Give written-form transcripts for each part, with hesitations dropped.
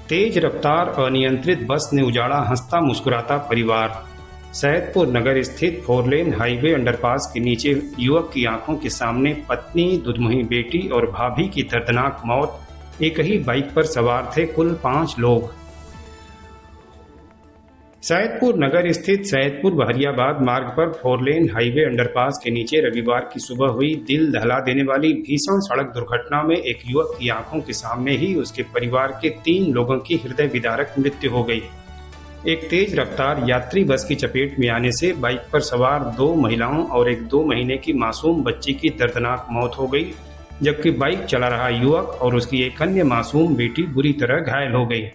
तेज रफ्तार अनियंत्रित बस ने उजाड़ा हंसता मुस्कुराता परिवार। सैदपुर नगर स्थित 4 लेन हाईवे अंडरपास के नीचे युवक की आंखों के सामने पत्नी, दुधमुही बेटी और भाभी की दर्दनाक मौत। एक ही बाइक पर सवार थे कुल 5 लोग। सैदपुर नगर स्थित सैदपुर बहरियाबाद मार्ग पर 4 लेन हाईवे अंडरपास के नीचे रविवार की सुबह हुई दिल दहला देने वाली भीषण सड़क दुर्घटना में एक युवक की आंखों के सामने ही उसके परिवार के 3 लोगों की हृदय विदारक मृत्यु हो गई। एक तेज रफ्तार यात्री बस की चपेट में आने से बाइक पर सवार 2 महिलाओं और एक 2 महीने की मासूम बच्ची की दर्दनाक मौत हो गई, जबकि बाइक चला रहा युवक और उसकी एक अन्य मासूम बेटी बुरी तरह घायल हो गई।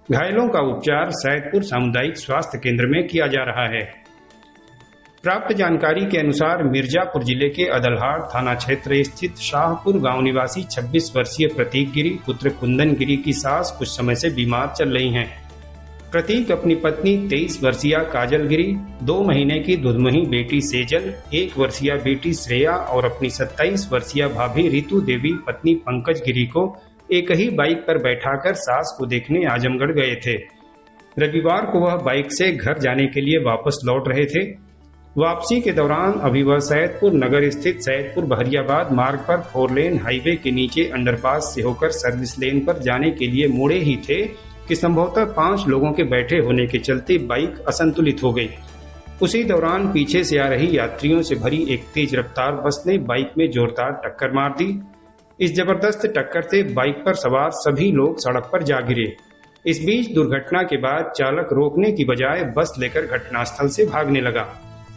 घायलों का उपचार सैदपुर सामुदायिक स्वास्थ्य केंद्र में किया जा रहा है। प्राप्त जानकारी के अनुसार मिर्जापुर जिले के अदलहाट थाना क्षेत्र स्थित शाहपुर गांव निवासी 26 वर्षीय प्रतीक गिरी पुत्र कुंदन गिरी की सास कुछ समय से बीमार चल रही हैं। प्रतीक अपनी पत्नी 23 वर्षीय काजल गिरी, 2 महीने की दुधमुही बेटी सेजल, 1 वर्षीय बेटी श्रेया और अपनी 27 वर्षीय भाभी रितु देवी पत्नी पंकज गिरी को एक ही बाइक पर बैठाकर सास को देखने आजमगढ़ गए थे। रविवार को वह बाइक से घर जाने के लिए वापस लौट रहे थे। वापसी के दौरान अभी वह सैदपुर नगर स्थित सैदपुर बहरियाबाद मार्ग पर 4 लेन हाईवे के नीचे अंडरपास से होकर सर्विस लेन पर जाने के लिए मुड़े ही थे कि संभवतः 5 लोगों के बैठे होने के चलते बाइक असंतुलित हो गई। उसी दौरान पीछे से आ रही यात्रियों से भरी एक तेज रफ्तार बस ने बाइक में जोरदार टक्कर मार दी। इस जबरदस्त टक्कर से बाइक पर सवार सभी लोग सड़क पर जा गिरे। इस बीच दुर्घटना के बाद चालक रोकने की बजाय बस लेकर घटनास्थल से भागने लगा।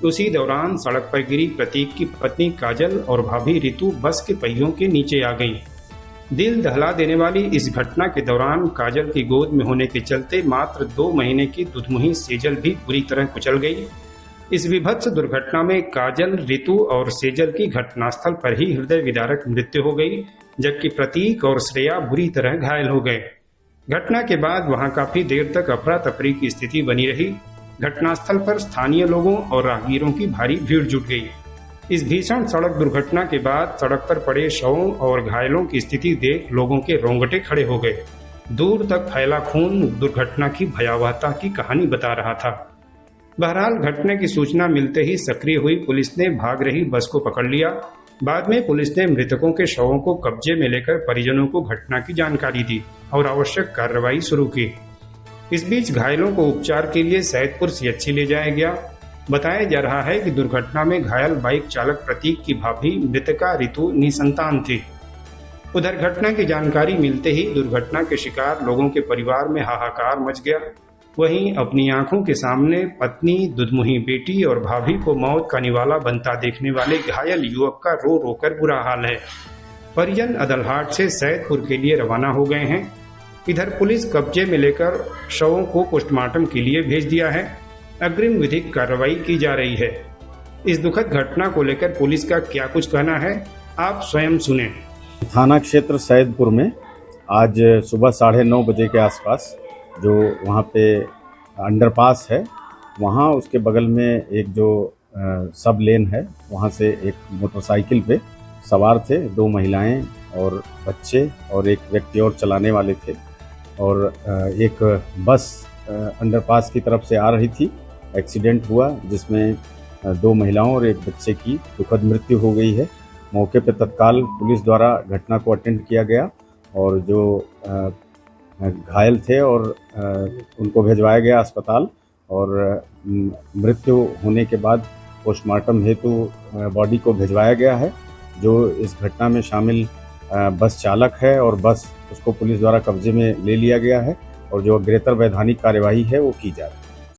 उसी दौरान सड़क पर गिरी प्रतीक की पत्नी काजल और भाभी रितु बस के पहियों के नीचे आ गईं। दिल दहला देने वाली इस घटना के दौरान काजल की गोद में होने के चलते मात्र 2 महीने की दुधमुही सेजल भी बुरी तरह कुचल गई। इस विभत्स दुर्घटना में काजल, रितु और सेजल की घटनास्थल पर ही हृदय विदारक मृत्यु हो गई, जबकि प्रतीक और श्रेया बुरी तरह घायल हो गए। घटना के बाद वहां काफी देर तक अफरा तफरी की स्थिति बनी रही। घटनास्थल पर स्थानीय लोगों और राहगीरों की भारी भीड़ जुट गई। इस भीषण सड़क दुर्घटना के बाद सड़क पर पड़े शवों और घायलों की स्थिति देख लोगों के रोंगटे खड़े हो गए। दूर तक फैला खून दुर्घटना की भयावहता की कहानी बता रहा था। बहरहाल घटना की सूचना मिलते ही सक्रिय हुई पुलिस ने भाग रही बस को पकड़ लिया। बाद में पुलिस ने मृतकों के शवों को कब्जे में लेकर परिजनों को घटना की जानकारी दी और आवश्यक कार्रवाई शुरू की। इस बीच घायलों को उपचार के लिए सैदपुर सीएचसी ले जाया गया। बताया जा रहा है कि दुर्घटना में घायल बाइक चालक प्रतीक की भाभी मृतका रितु निसंतान थी। उधर घटना की जानकारी मिलते ही दुर्घटना के शिकार लोगों के परिवार में हाहाकार मच गया। वहीं अपनी आंखों के सामने पत्नी, दुधमुही बेटी और भाभी को मौत का निवाला बनता देखने वाले घायल युवक का रो रो कर बुरा हाल है। परिजन अदलहाट से सैदपुर के लिए रवाना हो गए हैं। इधर पुलिस कब्जे में लेकर शवों को पोस्टमार्टम के लिए भेज दिया है। अग्रिम विधिक कार्रवाई की जा रही है। इस दुखद घटना को लेकर पुलिस का क्या कुछ कहना है, आप स्वयं सुने। थाना क्षेत्र सैदपुर में आज सुबह 9:30 बजे के आसपास जो वहाँ पे अंडरपास है, वहाँ उसके बगल में एक जो सब लेन है, वहाँ से एक मोटरसाइकिल पे सवार थे 2 महिलाएं और बच्चे और एक व्यक्ति और चलाने वाले थे। और एक बस अंडरपास की तरफ से आ रही थी। एक्सीडेंट हुआ जिसमें 2 महिलाओं और एक बच्चे की दुखद मृत्यु हो गई है। मौके पर तत्काल पुलिस द्वारा घटना को अटेंड किया गया और जो घायल थे और उनको भिजवाया गया अस्पताल और मृत्यु होने के बाद पोस्टमार्टम हेतु बॉडी को भिजवाया गया है। जो इस घटना में शामिल बस चालक है और बस उसको पुलिस द्वारा कब्जे में ले लिया गया है और जो अग्रेतर वैधानिक कार्यवाही है वो की जा रही है।